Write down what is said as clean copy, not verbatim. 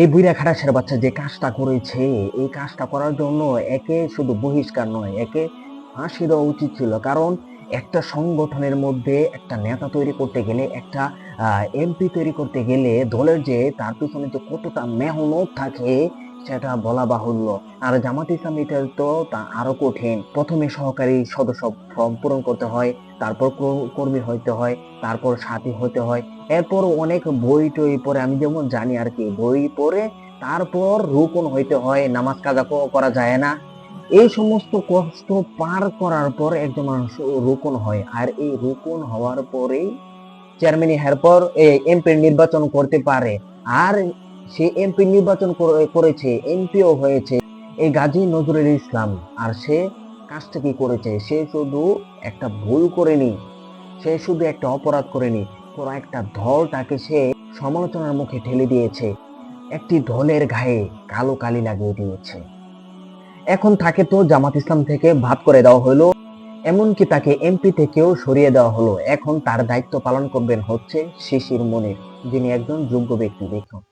এই বুইড়া খাটাসের বাচ্চা যে কাজটা করেছে, এই কাজটা করার জন্য একে শুধু বহিষ্কার নয়, একে ফাঁসি দেওয়া উচিত ছিল। কারণ একটা সংগঠনের মধ্যে একটা নেতা তৈরি করতে গেলে, একটা এমপি তৈরি করতে গেলে দলের যে তার পিছনে যে কতটা মেহনত থাকে সেটা বলা বাহুল্য। আর জামাত ইসলাম এটা তো তা আরো কঠিন। প্রথমে সহকারী সদস্য ফর্ম পূরণ করতে হয়, তারপর কর্মী হইতে হয়, তারপর সাথী হতে হয়, এরপর অনেক বই টই পড়ে, আমি যেমন জানি আর কি, বই পড়ে তারপর রুকন হইতে হয়, নামাজ কাজা করা যায় না। এই সমস্ত কষ্ট পার করার পর একজন মানুষ রুকন হয়, আর এই রুকন হওয়ার পরেই চেয়ারম্যান হওয়ার পর এমপি নির্বাচন করতে পারে। আর সে এমপি নির্বাচন করেছে, এমপিও হয়েছে এই গাজী নজরুল ইসলাম। আর সে কাজটা কি করেছে, সে শুধু একটা ভুল করেনি, সে শুধু একটা অপরাধ করেনি, পুরো একটা দল তাকে সে সমালোচনার মুখে ঠেলে দিয়েছে, একটি দলের গায়ে কালো কালি লাগিয়ে দিয়েছে। এখন তাকে তো জামাত ইসলাম থেকে বাদ করে দেওয়া হলো, এমনকি তাকে এমপি থেকেও সরিয়ে দেওয়া হলো। এখন তার দায়িত্ব পালন করবেন হচ্ছে শিশির মনির, যিনি একজন যোগ্য ব্যক্তি। দেখুন।